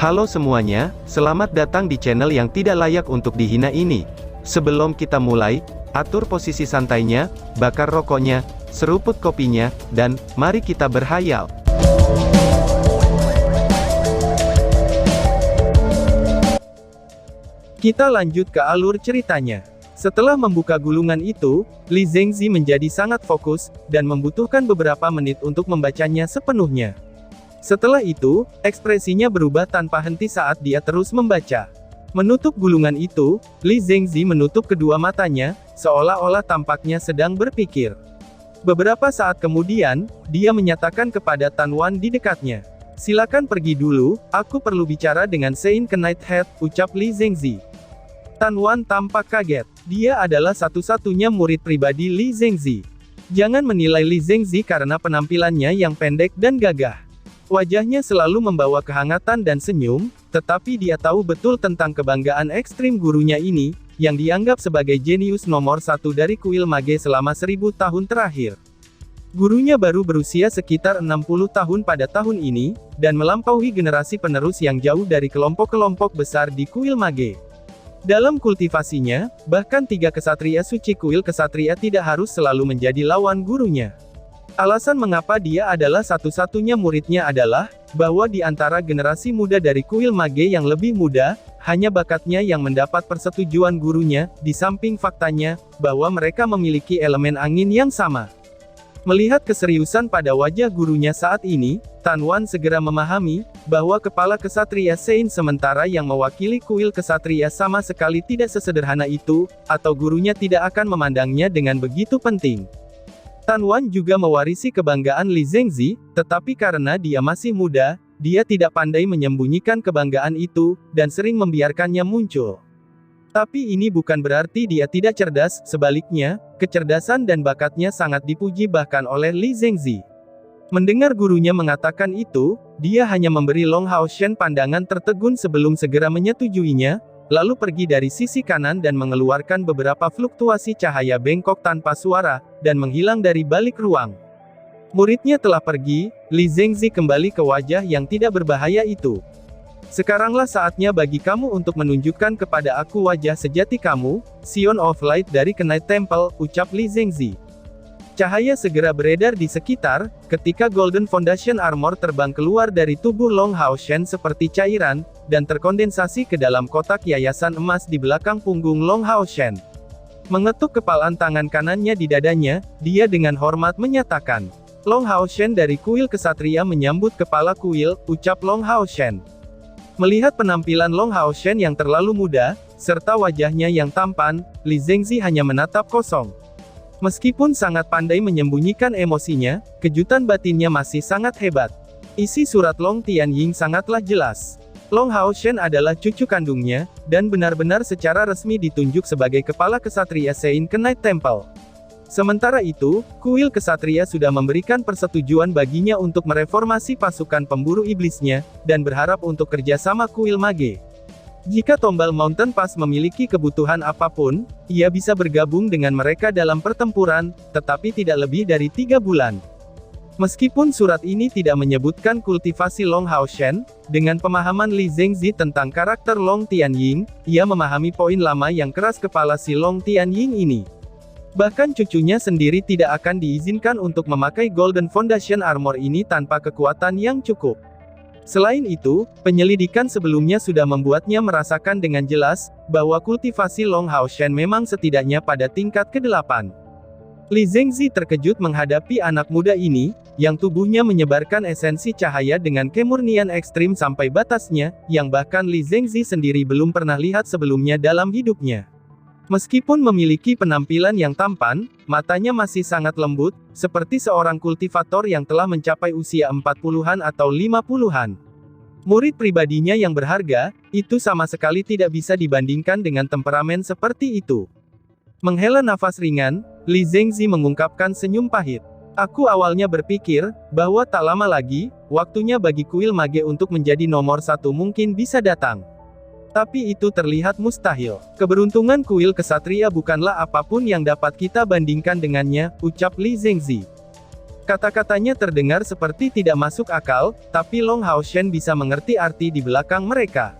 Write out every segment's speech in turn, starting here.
Halo semuanya, selamat datang di channel yang tidak layak untuk dihina ini. Sebelum kita mulai, atur posisi santainya, bakar rokoknya, seruput kopinya, dan mari kita berhayal. Kita lanjut ke alur ceritanya. Setelah membuka gulungan itu, Li Zhengzi menjadi sangat fokus, dan membutuhkan beberapa menit untuk membacanya sepenuhnya. Setelah itu, ekspresinya berubah tanpa henti saat dia terus membaca. Menutup gulungan itu, Li Zhengzi menutup kedua matanya, seolah-olah tampaknya sedang berpikir. Beberapa saat kemudian, dia menyatakan kepada Tan Wan di dekatnya. "Silakan pergi dulu, aku perlu bicara dengan Sein Knight Head," ucap Li Zhengzi. Tan Wan tampak kaget. Dia adalah satu-satunya murid pribadi Li Zhengzi. Jangan menilai Li Zhengzi karena penampilannya yang pendek dan gagah. Wajahnya selalu membawa kehangatan dan senyum, tetapi dia tahu betul tentang kebanggaan ekstrim gurunya ini, yang dianggap sebagai jenius nomor satu dari kuil mage selama 1000 tahun terakhir. Gurunya baru berusia sekitar 60 tahun pada tahun ini, dan melampaui generasi penerus yang jauh dari kelompok-kelompok besar di kuil mage. Dalam kultivasinya, bahkan 3 kesatria suci kuil kesatria tidak harus selalu menjadi lawan gurunya. Alasan mengapa dia adalah satu-satunya muridnya adalah, bahwa di antara generasi muda dari kuil mage yang lebih muda, hanya bakatnya yang mendapat persetujuan gurunya, di samping faktanya, bahwa mereka memiliki elemen angin yang sama. Melihat keseriusan pada wajah gurunya saat ini, Tan Wan segera memahami, bahwa kepala kesatria Sein sementara yang mewakili kuil kesatria sama sekali tidak sesederhana itu, atau gurunya tidak akan memandangnya dengan begitu penting. Tan Wan juga mewarisi kebanggaan Li Zhengzi, tetapi karena dia masih muda, dia tidak pandai menyembunyikan kebanggaan itu, dan sering membiarkannya muncul. Tapi ini bukan berarti dia tidak cerdas, sebaliknya, kecerdasan dan bakatnya sangat dipuji bahkan oleh Li Zhengzi. Mendengar gurunya mengatakan itu, dia hanya memberi Long Haoshen pandangan tertegun sebelum segera menyetujuinya, lalu pergi dari sisi kanan dan mengeluarkan beberapa fluktuasi cahaya bengkok tanpa suara, dan menghilang dari balik ruang. Muridnya telah pergi, Li Zhengzi kembali ke wajah yang tidak berbahaya itu. "Sekaranglah saatnya bagi kamu untuk menunjukkan kepada aku wajah sejati kamu, Sion of Light dari Knight Temple," ucap Li Zhengzi. Cahaya segera beredar di sekitar, ketika Golden Foundation Armor terbang keluar dari tubuh Long Haoshen seperti cairan, dan terkondensasi ke dalam kotak yayasan emas di belakang punggung Long Haoshen. Mengetuk kepalan tangan kanannya di dadanya, dia dengan hormat menyatakan, "Long Haoshen dari kuil kesatria menyambut kepala kuil," ucap Long Haoshen. Melihat penampilan Long Haoshen yang terlalu muda, serta wajahnya yang tampan, Li Zhengzi hanya menatap kosong. Meskipun sangat pandai menyembunyikan emosinya, kejutan batinnya masih sangat hebat. Isi surat Long Tianying sangatlah jelas. Long Haoshen adalah cucu kandungnya, dan benar-benar secara resmi ditunjuk sebagai kepala kesatria Sein Knight Temple. Sementara itu, kuil kesatria sudah memberikan persetujuan baginya untuk mereformasi pasukan pemburu iblisnya, dan berharap untuk kerjasama kuil mage. Jika Tombal Mountain Pass memiliki kebutuhan apapun, ia bisa bergabung dengan mereka dalam pertempuran, tetapi tidak lebih dari 3 bulan. Meskipun surat ini tidak menyebutkan kultivasi Long Haoshen, dengan pemahaman Li Zhengzi tentang karakter Long Tianying, ia memahami poin lama yang keras kepala si Long Tianying ini. Bahkan cucunya sendiri tidak akan diizinkan untuk memakai Golden Foundation Armor ini tanpa kekuatan yang cukup. Selain itu, penyelidikan sebelumnya sudah membuatnya merasakan dengan jelas, bahwa kultivasi Long Haoshen memang setidaknya pada tingkat ke-8. Li Zhengzi terkejut menghadapi anak muda ini, yang tubuhnya menyebarkan esensi cahaya dengan kemurnian ekstrim sampai batasnya, yang bahkan Li Zhengzi sendiri belum pernah lihat sebelumnya dalam hidupnya. Meskipun memiliki penampilan yang tampan, matanya masih sangat lembut, seperti seorang kultivator yang telah mencapai usia 40-an atau 50-an. Murid pribadinya yang berharga, itu sama sekali tidak bisa dibandingkan dengan temperamen seperti itu. Menghela nafas ringan, Li Zhengzi mengungkapkan senyum pahit. "Aku awalnya berpikir, bahwa tak lama lagi, waktunya bagi kuil mage untuk menjadi nomor 1 mungkin bisa datang. Tapi itu terlihat mustahil. Keberuntungan kuil kesatria bukanlah apapun yang dapat kita bandingkan dengannya," ucap Li Zhengzi. Kata-katanya terdengar seperti tidak masuk akal, tapi Long Haoshen bisa mengerti arti di belakang mereka.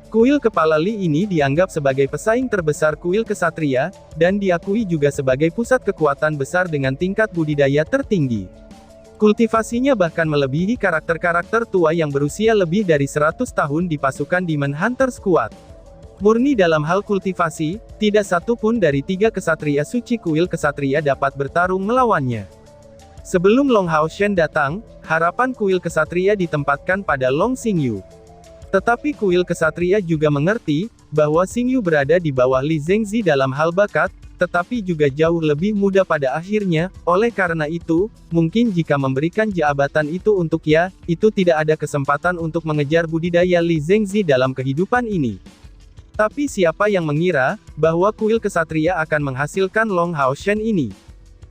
Kuil Kepala Li ini dianggap sebagai pesaing terbesar kuil kesatria, dan diakui juga sebagai pusat kekuatan besar dengan tingkat budidaya tertinggi. Kultivasinya bahkan melebihi karakter-karakter tua yang berusia lebih dari 100 tahun di pasukan Demon Hunter Squad. Murni dalam hal kultivasi, tidak satu pun dari 3 kesatria suci kuil kesatria dapat bertarung melawannya. Sebelum Long Haoshen datang, harapan kuil kesatria ditempatkan pada Long Xingyu. Tetapi kuil kesatria juga mengerti, bahwa Xingyu berada di bawah Li Zengzi dalam hal bakat, tetapi juga jauh lebih muda pada akhirnya, oleh karena itu, mungkin jika memberikan jabatan itu untuk Ya, itu tidak ada kesempatan untuk mengejar budidaya Li Zengzi dalam kehidupan ini. Tapi siapa yang mengira, bahwa kuil kesatria akan menghasilkan Long Haoshen ini?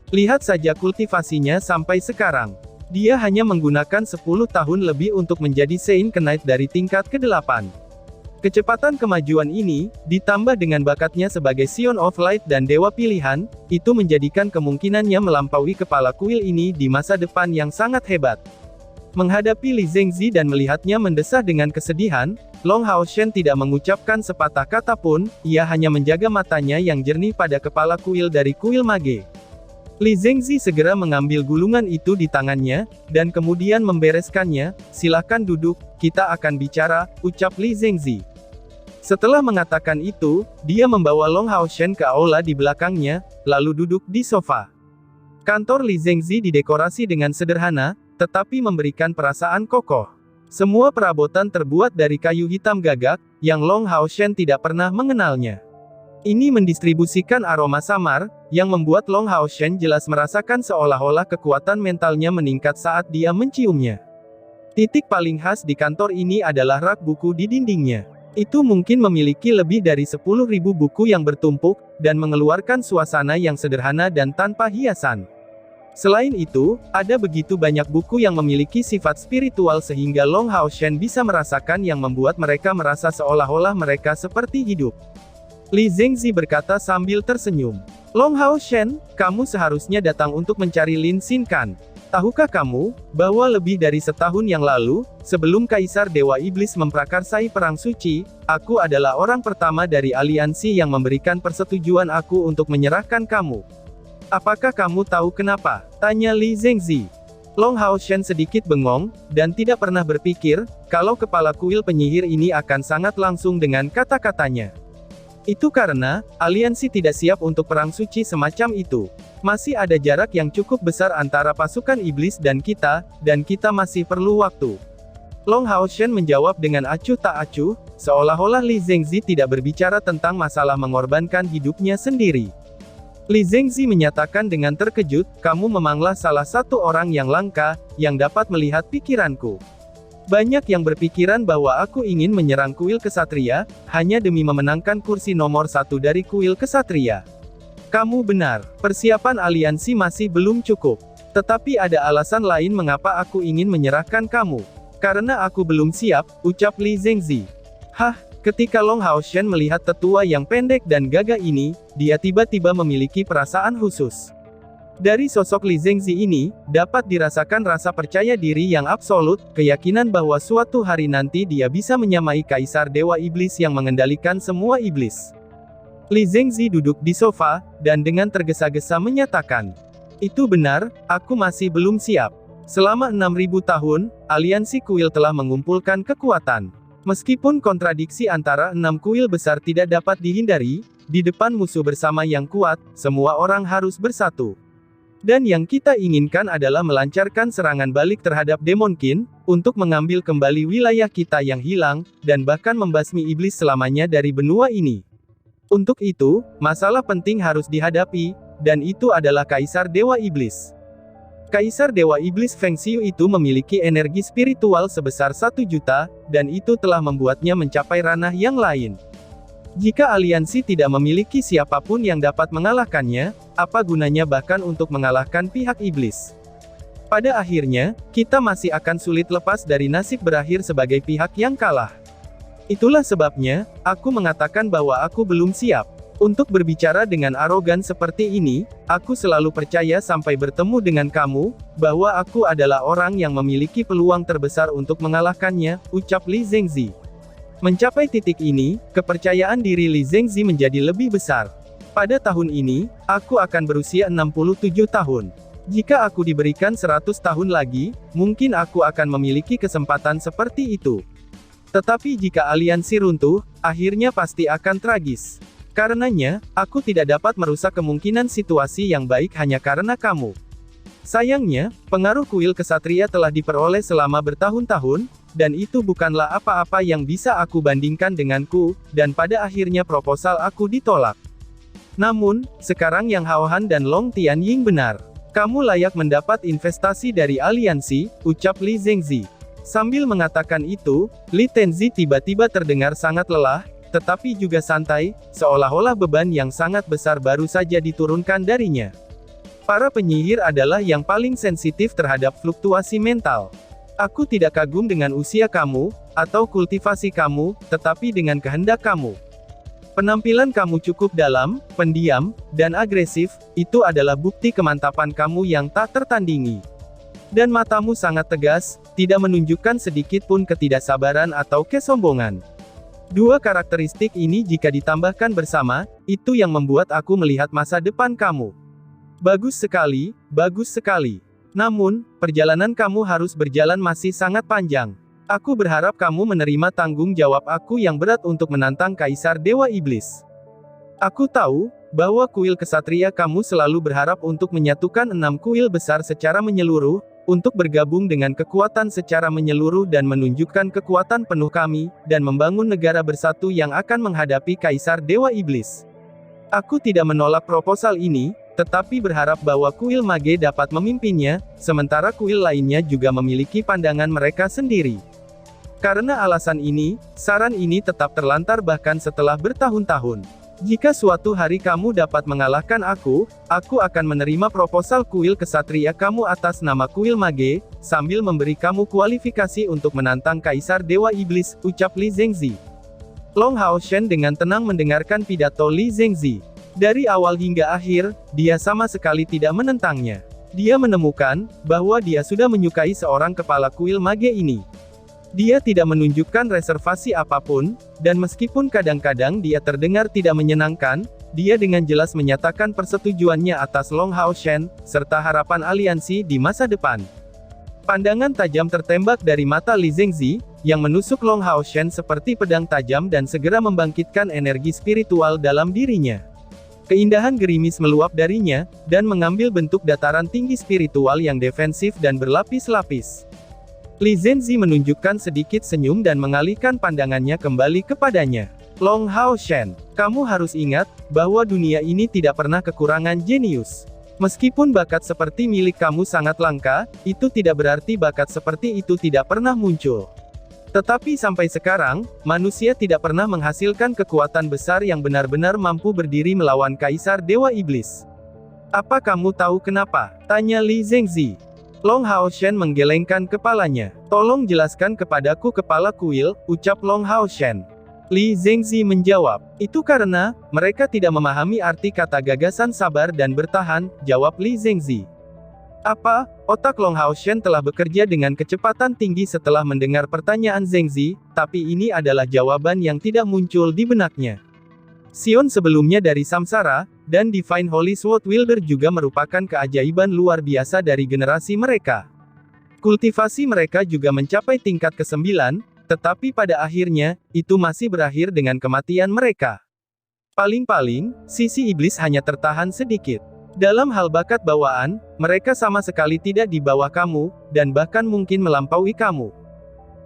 Lihat saja kultivasinya sampai sekarang. Dia hanya menggunakan 10 tahun lebih untuk menjadi Saint Knight dari tingkat ke-8. Kecepatan kemajuan ini, ditambah dengan bakatnya sebagai Scion of Light dan Dewa Pilihan, itu menjadikan kemungkinannya melampaui kepala kuil ini di masa depan yang sangat hebat. Menghadapi Li Zengzi dan melihatnya mendesah dengan kesedihan, Long Haoshen tidak mengucapkan sepatah kata pun, ia hanya menjaga matanya yang jernih pada kepala kuil dari kuil mage. Li Zengzi segera mengambil gulungan itu di tangannya, dan kemudian membereskannya. Silakan duduk, kita akan bicara, ucap Li Zengzi. Setelah mengatakan itu, dia membawa Long Haoshen ke aula di belakangnya, lalu duduk di sofa. Kantor Li Zengzi didekorasi dengan sederhana, tetapi memberikan perasaan kokoh. Semua perabotan terbuat dari kayu hitam gagak, yang Long Haoshen tidak pernah mengenalnya. Ini mendistribusikan aroma samar, yang membuat Long Haoshen jelas merasakan seolah-olah kekuatan mentalnya meningkat saat dia menciumnya. Titik paling khas di kantor ini adalah rak buku di dindingnya. Itu mungkin memiliki lebih dari 10.000 buku yang bertumpuk, dan mengeluarkan suasana yang sederhana dan tanpa hiasan. Selain itu, ada begitu banyak buku yang memiliki sifat spiritual sehingga Long Haoshen bisa merasakan yang membuat mereka merasa seolah-olah mereka seperti hidup. Li Zengzi berkata sambil tersenyum. Long Haoshen, kamu seharusnya datang untuk mencari Lin Xinkan. Tahukah kamu, bahwa lebih dari setahun yang lalu, sebelum Kaisar Dewa Iblis memprakarsai Perang Suci, aku adalah orang pertama dari aliansi yang memberikan persetujuan aku untuk menyerahkan kamu. Apakah kamu tahu kenapa? Tanya Li Zengzi. Long Haoshen sedikit bengong, dan tidak pernah berpikir, kalau kepala kuil penyihir ini akan sangat langsung dengan kata-katanya. Itu karena, aliansi tidak siap untuk perang suci semacam itu. Masih ada jarak yang cukup besar antara pasukan iblis dan kita masih perlu waktu. Long Haoshen menjawab dengan acuh tak acuh, seolah-olah Li Zengzi tidak berbicara tentang masalah mengorbankan hidupnya sendiri. Li Zengzi menyatakan dengan terkejut, kamu memanglah salah satu orang yang langka, yang dapat melihat pikiranku. Banyak yang berpikiran bahwa aku ingin menyerang kuil kesatria, hanya demi memenangkan kursi nomor 1 dari kuil kesatria. Kamu benar, persiapan aliansi masih belum cukup. Tetapi ada alasan lain mengapa aku ingin menyerahkan kamu. Karena aku belum siap, ucap Li Zengzi. Hah, ketika Long Haoshen melihat tetua yang pendek dan gagah ini, dia tiba-tiba memiliki perasaan khusus. Dari sosok Li Zengzi ini, dapat dirasakan rasa percaya diri yang absolut, keyakinan bahwa suatu hari nanti dia bisa menyamai Kaisar Dewa Iblis yang mengendalikan semua iblis. Li Zengzi duduk di sofa, dan dengan tergesa-gesa menyatakan, itu benar, aku masih belum siap. Selama 6.000 tahun, aliansi kuil telah mengumpulkan kekuatan. Meskipun kontradiksi antara 6 kuil besar tidak dapat dihindari, di depan musuh bersama yang kuat, semua orang harus bersatu. Dan yang kita inginkan adalah melancarkan serangan balik terhadap Demonkin, untuk mengambil kembali wilayah kita yang hilang, dan bahkan membasmi iblis selamanya dari benua ini. Untuk itu, masalah penting harus dihadapi, dan itu adalah Kaisar Dewa Iblis. Kaisar Dewa Iblis Feng Xiu itu memiliki energi spiritual sebesar 1 juta, dan itu telah membuatnya mencapai ranah yang lain. Jika aliansi tidak memiliki siapapun yang dapat mengalahkannya, apa gunanya bahkan untuk mengalahkan pihak iblis? Pada akhirnya, kita masih akan sulit lepas dari nasib berakhir sebagai pihak yang kalah. Itulah sebabnya, aku mengatakan bahwa aku belum siap. Untuk berbicara dengan arogan seperti ini, aku selalu percaya sampai bertemu dengan kamu, bahwa aku adalah orang yang memiliki peluang terbesar untuk mengalahkannya, ucap Li Zengzi. Mencapai titik ini, kepercayaan diri Li Zengzi menjadi lebih besar. Pada tahun ini, aku akan berusia 67 tahun. Jika aku diberikan 100 tahun lagi, mungkin aku akan memiliki kesempatan seperti itu. Tetapi jika aliansi runtuh, akhirnya pasti akan tragis. Karenanya, aku tidak dapat merusak kemungkinan situasi yang baik hanya karena kamu. Sayangnya, pengaruh kuil kesatria telah diperoleh selama bertahun-tahun, dan itu bukanlah apa-apa yang bisa aku bandingkan denganku, dan pada akhirnya proposal aku ditolak. Namun, sekarang Yang Haohan dan Long Tianying benar. Kamu layak mendapat investasi dari aliansi, ucap Li Zengzi. Sambil mengatakan itu, Li Tenzi tiba-tiba terdengar sangat lelah, tetapi juga santai, seolah-olah beban yang sangat besar baru saja diturunkan darinya. Para penyihir adalah yang paling sensitif terhadap fluktuasi mental. Aku tidak kagum dengan usia kamu, atau kultivasi kamu, tetapi dengan kehendak kamu. Penampilan kamu cukup dalam, pendiam, dan agresif, itu adalah bukti kemantapan kamu yang tak tertandingi. Dan matamu sangat tegas, tidak menunjukkan sedikit pun ketidaksabaran atau kesombongan. Dua karakteristik ini jika ditambahkan bersama, itu yang membuat aku melihat masa depan kamu. Bagus sekali, bagus sekali. Namun, perjalanan kamu harus berjalan masih sangat panjang. Aku berharap kamu menerima tanggung jawab aku yang berat untuk menantang Kaisar Dewa Iblis. Aku tahu, bahwa kuil kesatria kamu selalu berharap untuk menyatukan 6 kuil besar secara menyeluruh, untuk bergabung dengan kekuatan secara menyeluruh dan menunjukkan kekuatan penuh kami, dan membangun negara bersatu yang akan menghadapi Kaisar Dewa Iblis. Aku tidak menolak proposal ini, tetapi berharap bahwa kuil mage dapat memimpinnya, sementara kuil lainnya juga memiliki pandangan mereka sendiri. Karena alasan ini, saran ini tetap terlantar bahkan setelah bertahun-tahun. Jika suatu hari kamu dapat mengalahkan aku akan menerima proposal kuil kesatria kamu atas nama kuil mage, sambil memberi kamu kualifikasi untuk menantang Kaisar Dewa Iblis, ucap Li Zengzi. Long Haoshen dengan tenang mendengarkan pidato Li Zengzi. Dari awal hingga akhir, dia sama sekali tidak menentangnya. Dia menemukan, bahwa dia sudah menyukai seorang kepala kuil mage ini. Dia tidak menunjukkan reservasi apapun, dan meskipun kadang-kadang dia terdengar tidak menyenangkan, dia dengan jelas menyatakan persetujuannya atas Long Haoshen, serta harapan aliansi di masa depan. Pandangan tajam tertembak dari mata Li Zengzi, yang menusuk Long Haoshen seperti pedang tajam dan segera membangkitkan energi spiritual dalam dirinya. Keindahan gerimis meluap darinya, dan mengambil bentuk dataran tinggi spiritual yang defensif dan berlapis-lapis. Li Zengzi menunjukkan sedikit senyum dan mengalihkan pandangannya kembali kepadanya. Long Haoshen, kamu harus ingat, bahwa dunia ini tidak pernah kekurangan jenius. Meskipun bakat seperti milik kamu sangat langka, itu tidak berarti bakat seperti itu tidak pernah muncul. Tetapi sampai sekarang, manusia tidak pernah menghasilkan kekuatan besar yang benar-benar mampu berdiri melawan Kaisar Dewa Iblis. Apa kamu tahu kenapa? Tanya Li Zengzi. Long Haoshen menggelengkan kepalanya. Tolong jelaskan kepadaku kepala kuil, ucap Long Haoshen. Li Zengzi menjawab, itu karena, mereka tidak memahami arti kata gagasan sabar dan bertahan, jawab Li Zengzi. Apa? Otak Long Haoshen telah bekerja dengan kecepatan tinggi setelah mendengar pertanyaan Zengzi, tapi ini adalah jawaban yang tidak muncul di benaknya. Sion sebelumnya dari Samsara, dan Divine Holy Sword Wielder juga merupakan keajaiban luar biasa dari generasi mereka. Kultivasi mereka juga mencapai tingkat ke-9, tetapi pada akhirnya, itu masih berakhir dengan kematian mereka. Paling-paling, sisi iblis hanya tertahan sedikit. Dalam hal bakat bawaan, mereka sama sekali tidak di bawah kamu, dan bahkan mungkin melampaui kamu.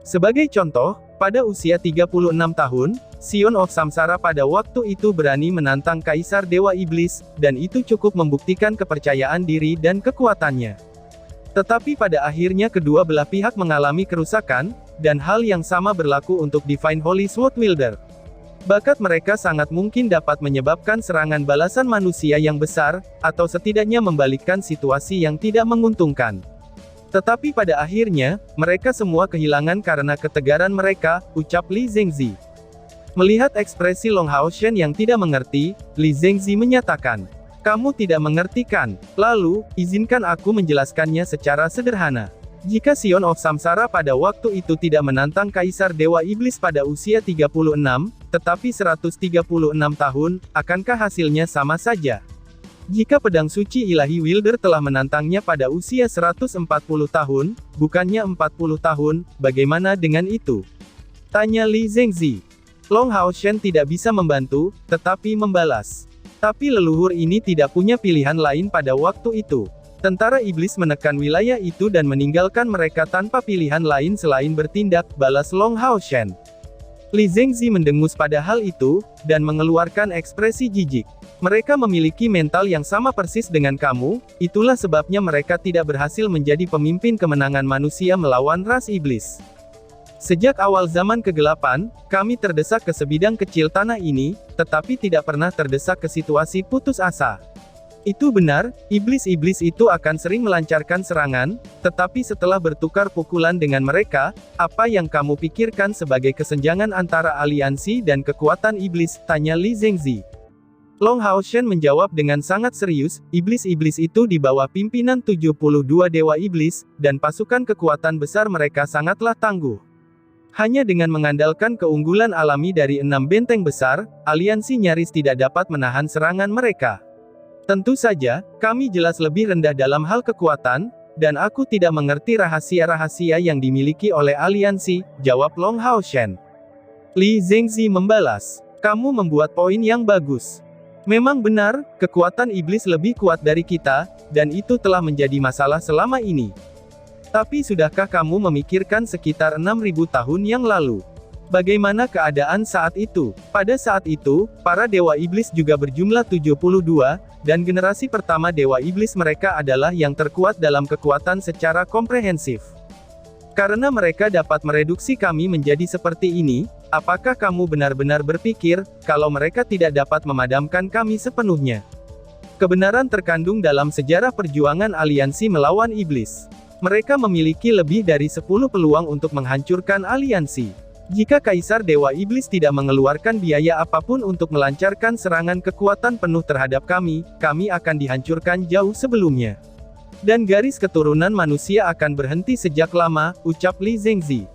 Sebagai contoh, pada usia 36 tahun, Sion of Samsara pada waktu itu berani menantang Kaisar Dewa Iblis, dan itu cukup membuktikan kepercayaan diri dan kekuatannya. Tetapi pada akhirnya kedua belah pihak mengalami kerusakan, dan hal yang sama berlaku untuk Divine Holy Sword Wielder. Bakat mereka sangat mungkin dapat menyebabkan serangan balasan manusia yang besar, atau setidaknya membalikkan situasi yang tidak menguntungkan. Tetapi pada akhirnya, mereka semua kehilangan karena ketegaran mereka, ucap Li Zengzi. Melihat ekspresi Long Haoshen yang tidak mengerti, Li Zengzi menyatakan, "Kamu tidak mengerti kan? Lalu, izinkan aku menjelaskannya secara sederhana. Jika Sion of Samsara pada waktu itu tidak menantang Kaisar Dewa Iblis pada usia 36, tetapi 136 tahun, akankah hasilnya sama saja? Jika pedang suci ilahi Wilder telah menantangnya pada usia 140 tahun, bukannya 40 tahun, bagaimana dengan itu?" Tanya Li Zengzi. Long Haoshen tidak bisa membantu, tetapi membalas. Tapi leluhur ini tidak punya pilihan lain pada waktu itu. Tentara iblis menekan wilayah itu dan meninggalkan mereka tanpa pilihan lain selain bertindak, balas Long Haoshen. Li Zengzi mendengus pada hal itu, dan mengeluarkan ekspresi jijik. Mereka memiliki mental yang sama persis dengan kamu, itulah sebabnya mereka tidak berhasil menjadi pemimpin kemenangan manusia melawan ras iblis. Sejak awal zaman kegelapan, kami terdesak ke sebidang kecil tanah ini, tetapi tidak pernah terdesak ke situasi putus asa. Itu benar, iblis-iblis itu akan sering melancarkan serangan, tetapi setelah bertukar pukulan dengan mereka, apa yang kamu pikirkan sebagai kesenjangan antara aliansi dan kekuatan iblis? Tanya Li Zengzi. Long Haoshen menjawab dengan sangat serius, iblis-iblis itu di bawah pimpinan 72 dewa iblis, dan pasukan kekuatan besar mereka sangatlah tangguh. Hanya dengan mengandalkan keunggulan alami dari 6 benteng besar, aliansi nyaris tidak dapat menahan serangan mereka. Tentu saja, kami jelas lebih rendah dalam hal kekuatan, dan aku tidak mengerti rahasia-rahasia yang dimiliki oleh aliansi, jawab Long Haoshen. Li Zengzi membalas, "Kamu membuat poin yang bagus. Memang benar, kekuatan iblis lebih kuat dari kita, dan itu telah menjadi masalah selama ini. Tapi sudahkah kamu memikirkan sekitar 6.000 tahun yang lalu? Bagaimana keadaan saat itu? Pada saat itu, para dewa iblis juga berjumlah 72, dan generasi pertama dewa iblis mereka adalah yang terkuat dalam kekuatan secara komprehensif. Karena mereka dapat mereduksi kami menjadi seperti ini, apakah kamu benar-benar berpikir, kalau mereka tidak dapat memadamkan kami sepenuhnya?" Kebenaran terkandung dalam sejarah perjuangan aliansi melawan iblis. Mereka memiliki lebih dari 10 peluang untuk menghancurkan aliansi. Jika Kaisar Dewa Iblis tidak mengeluarkan biaya apapun untuk melancarkan serangan kekuatan penuh terhadap kami akan dihancurkan jauh sebelumnya. Dan garis keturunan manusia akan berhenti sejak lama, ucap Li Zengzi.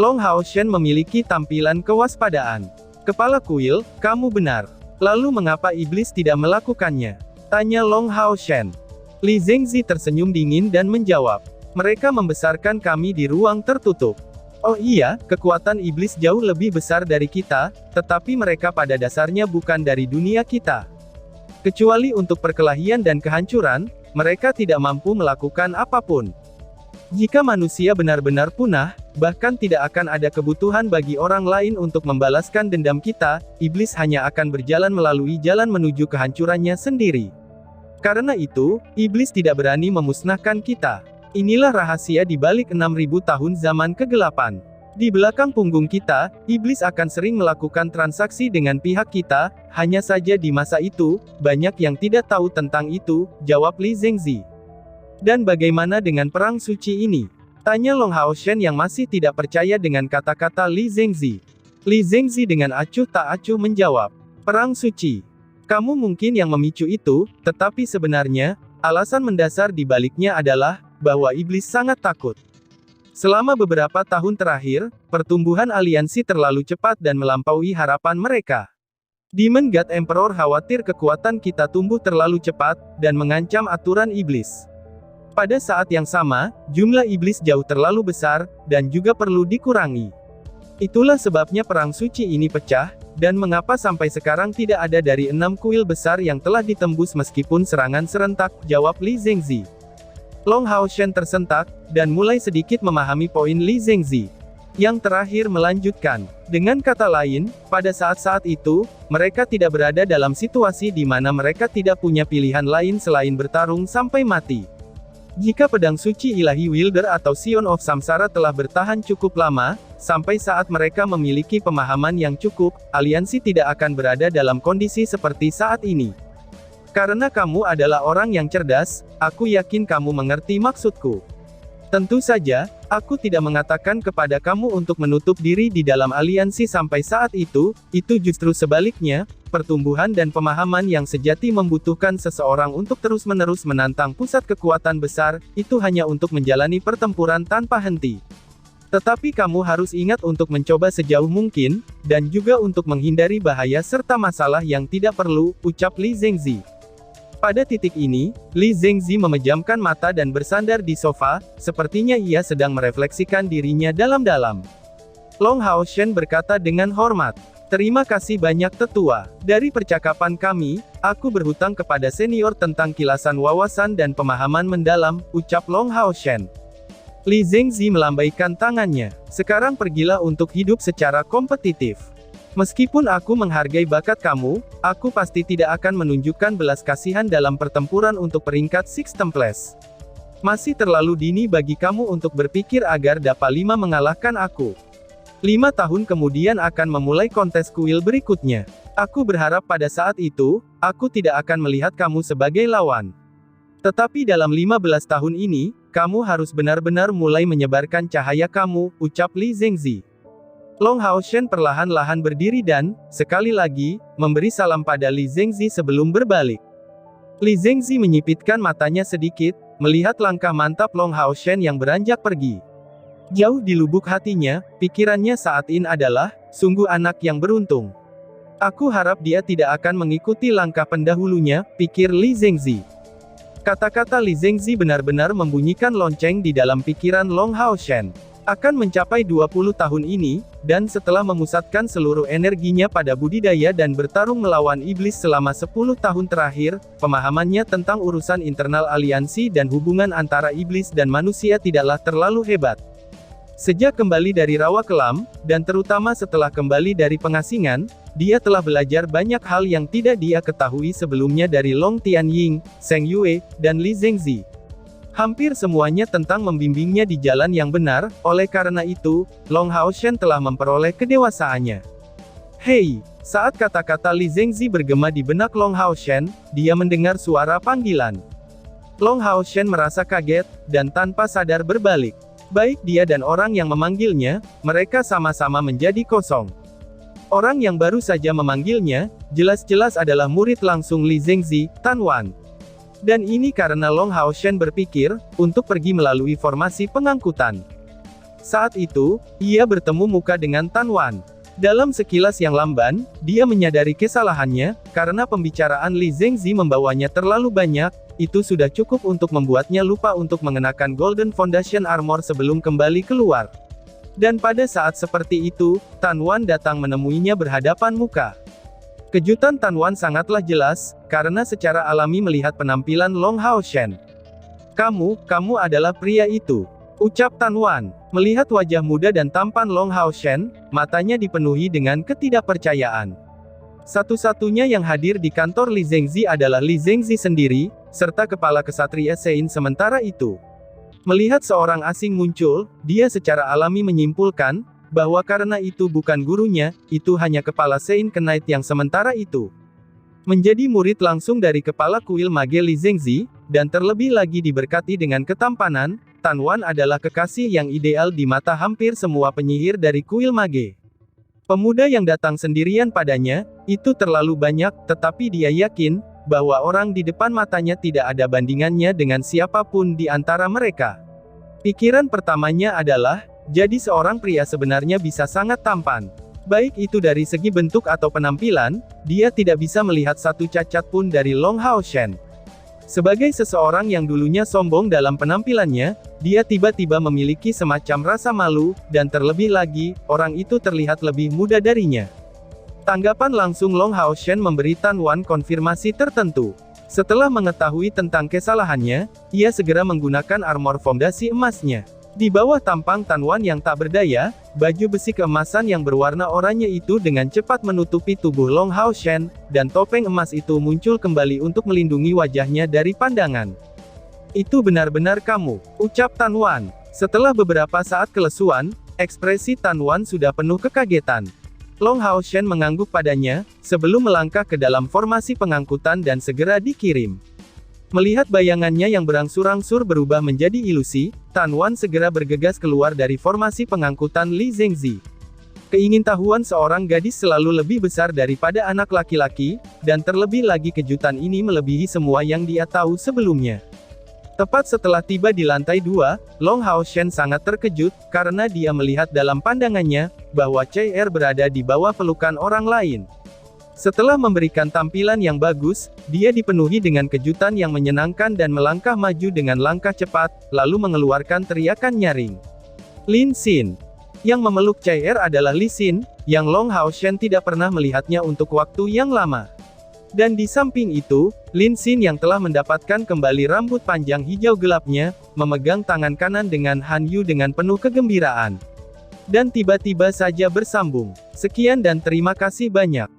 Long Haoshen memiliki tampilan kewaspadaan. Kepala kuil, kamu benar. Lalu mengapa iblis tidak melakukannya? Tanya Long Haoshen. Li Zengzi tersenyum dingin dan menjawab, "Mereka membesarkan kami di ruang tertutup. Oh iya, kekuatan iblis jauh lebih besar dari kita, tetapi mereka pada dasarnya bukan dari dunia kita. Kecuali untuk perkelahian dan kehancuran, mereka tidak mampu melakukan apapun. Jika manusia benar-benar punah, bahkan tidak akan ada kebutuhan bagi orang lain untuk membalaskan dendam kita, iblis hanya akan berjalan melalui jalan menuju kehancurannya sendiri. Karena itu, iblis tidak berani memusnahkan kita. Inilah rahasia di balik 6.000 tahun zaman kegelapan. Di belakang punggung kita, iblis akan sering melakukan transaksi dengan pihak kita, hanya saja di masa itu, banyak yang tidak tahu tentang itu, jawab Li Zengzi. Dan bagaimana dengan perang suci ini? Tanya Long Haoshen yang masih tidak percaya dengan kata-kata Li Zengzi. Li Zengzi dengan acuh tak acuh menjawab, "Perang suci. Kamu mungkin yang memicu itu, tetapi sebenarnya, alasan mendasar di baliknya adalah, bahwa iblis sangat takut. Selama beberapa tahun terakhir, pertumbuhan aliansi terlalu cepat dan melampaui harapan mereka. Demon God Emperor khawatir kekuatan kita tumbuh terlalu cepat, dan mengancam aturan iblis. Pada saat yang sama, jumlah iblis jauh terlalu besar, dan juga perlu dikurangi. Itulah sebabnya perang suci ini pecah, dan mengapa sampai sekarang tidak ada dari 6 kuil besar yang telah ditembus meskipun serangan serentak, jawab Li Zengzi. Long Haoshen tersentak, dan mulai sedikit memahami poin Li Zengzi. Yang terakhir melanjutkan, dengan kata lain, pada saat-saat itu, mereka tidak berada dalam situasi di mana mereka tidak punya pilihan lain selain bertarung sampai mati. Jika pedang suci ilahi Wilder atau Sion of Samsara telah bertahan cukup lama, sampai saat mereka memiliki pemahaman yang cukup, aliansi tidak akan berada dalam kondisi seperti saat ini. Karena kamu adalah orang yang cerdas, aku yakin kamu mengerti maksudku. Tentu saja, aku tidak mengatakan kepada kamu untuk menutup diri di dalam aliansi sampai saat itu justru sebaliknya, pertumbuhan dan pemahaman yang sejati membutuhkan seseorang untuk terus-menerus menantang pusat kekuatan besar, itu hanya untuk menjalani pertempuran tanpa henti. Tetapi kamu harus ingat untuk mencoba sejauh mungkin, dan juga untuk menghindari bahaya serta masalah yang tidak perlu, ucap Li Zengzi. Pada titik ini, Li Zengzi memejamkan mata dan bersandar di sofa, sepertinya ia sedang merefleksikan dirinya dalam-dalam. Long Haoshen berkata dengan hormat, "Terima kasih banyak tetua. Dari percakapan kami, aku berhutang kepada senior tentang kilasan wawasan dan pemahaman mendalam," ucap Long Haoshen. Li Zengzi melambaikan tangannya. "Sekarang pergilah untuk hidup secara kompetitif. Meskipun aku menghargai bakat kamu, aku pasti tidak akan menunjukkan belas kasihan dalam pertempuran untuk peringkat Six Temples. Masih terlalu dini bagi kamu untuk berpikir agar dapat mengalahkan aku. 5 tahun kemudian akan memulai kontes kuil berikutnya. Aku berharap pada saat itu, aku tidak akan melihat kamu sebagai lawan. Tetapi dalam 15 tahun ini, kamu harus benar-benar mulai menyebarkan cahaya kamu," ucap Li Zengzi. Long Haoshen perlahan-lahan berdiri dan, sekali lagi, memberi salam pada Li Zengzi sebelum berbalik. Li Zengzi menyipitkan matanya sedikit, melihat langkah mantap Long Haoshen yang beranjak pergi. Jauh di lubuk hatinya, pikirannya saat ini adalah, sungguh anak yang beruntung. Aku harap dia tidak akan mengikuti langkah pendahulunya, pikir Li Zengzi. Kata-kata Li Zengzi benar-benar membunyikan lonceng di dalam pikiran Long Haoshen. Akan mencapai 20 tahun ini, dan setelah memusatkan seluruh energinya pada budidaya dan bertarung melawan iblis selama 10 tahun terakhir, pemahamannya tentang urusan internal aliansi dan hubungan antara iblis dan manusia tidaklah terlalu hebat. Sejak kembali dari rawa kelam, dan terutama setelah kembali dari pengasingan, dia telah belajar banyak hal yang tidak dia ketahui sebelumnya dari Long Tianying, Zheng Yue, dan Li Zengzi. Hampir semuanya tentang membimbingnya di jalan yang benar, oleh karena itu, Long Haoshen telah memperoleh kedewasaannya. "Hei!" Saat kata-kata Li Zengzi bergema di benak Long Haoshen, dia mendengar suara panggilan. Long Haoshen merasa kaget, dan tanpa sadar berbalik. Baik dia dan orang yang memanggilnya, mereka sama-sama menjadi kosong. Orang yang baru saja memanggilnya, jelas-jelas adalah murid langsung Li Zengzi, Tan Wan. Dan ini karena Long Haoshen berpikir, untuk pergi melalui formasi pengangkutan. Saat itu, ia bertemu muka dengan Tan Wan. Dalam sekilas yang lamban, dia menyadari kesalahannya, karena pembicaraan Li Zengzi membawanya terlalu banyak, itu sudah cukup untuk membuatnya lupa untuk mengenakan Golden Foundation Armor sebelum kembali keluar. Dan pada saat seperti itu, Tan Wan datang menemuinya berhadapan muka. Kejutan Tan Wan sangatlah jelas, karena secara alami melihat penampilan Long Haoshen. Kamu adalah pria itu," ucap Tan Wan. Melihat wajah muda dan tampan Long Haoshen, matanya dipenuhi dengan ketidakpercayaan. Satu-satunya yang hadir di kantor Li Zengzi adalah Li Zengzi sendiri, serta kepala kesatria Sein sementara itu. Melihat seorang asing muncul, dia secara alami menyimpulkan, bahwa karena itu bukan gurunya, itu hanya kepala Sein Knight yang sementara itu. Menjadi murid langsung dari kepala kuil mage Li Zengzi, dan terlebih lagi diberkati dengan ketampanan, Tan Wan adalah kekasih yang ideal di mata hampir semua penyihir dari kuil mage. Pemuda yang datang sendirian padanya, itu terlalu banyak, tetapi dia yakin, bahwa orang di depan matanya tidak ada bandingannya dengan siapapun di antara mereka. Pikiran pertamanya adalah, jadi seorang pria sebenarnya bisa sangat tampan. Baik itu dari segi bentuk atau penampilan, dia tidak bisa melihat satu cacat pun dari Long Haoshen. Sebagai seseorang yang dulunya sombong dalam penampilannya, dia tiba-tiba memiliki semacam rasa malu, dan terlebih lagi, orang itu terlihat lebih muda darinya. Tanggapan langsung Long Haoshen memberi Tan Wan konfirmasi tertentu. Setelah mengetahui tentang kesalahannya, ia segera menggunakan armor fondasi emasnya. Di bawah tampang Tan Wan yang tak berdaya, baju besi keemasan yang berwarna oranye itu dengan cepat menutupi tubuh Long Haoshen, dan topeng emas itu muncul kembali untuk melindungi wajahnya dari pandangan. "Itu benar-benar kamu," ucap Tan Wan. Setelah beberapa saat kelesuan, ekspresi Tan Wan sudah penuh kekagetan. Long Haoshen mengangguk padanya, sebelum melangkah ke dalam formasi pengangkutan dan segera dikirim. Melihat bayangannya yang berangsur-angsur berubah menjadi ilusi, Tan Wan segera bergegas keluar dari formasi pengangkutan Li Zengzi. Keingintahuan seorang gadis selalu lebih besar daripada anak laki-laki, dan terlebih lagi kejutan ini melebihi semua yang dia tahu sebelumnya. Tepat setelah tiba di lantai 2, Long Hao Shen sangat terkejut, karena dia melihat dalam pandangannya, bahwa Chai Er berada di bawah pelukan orang lain. Setelah memberikan tampilan yang bagus, dia dipenuhi dengan kejutan yang menyenangkan dan melangkah maju dengan langkah cepat, lalu mengeluarkan teriakan nyaring. Lin Xin. Yang memeluk Chai Er adalah Li Xin, yang Long Hao Shen tidak pernah melihatnya untuk waktu yang lama. Dan di samping itu, Lin Xin yang telah mendapatkan kembali rambut panjang hijau gelapnya, memegang tangan kanan dengan Han Yu dengan penuh kegembiraan. Dan tiba-tiba saja bersambung. Sekian dan terima kasih banyak.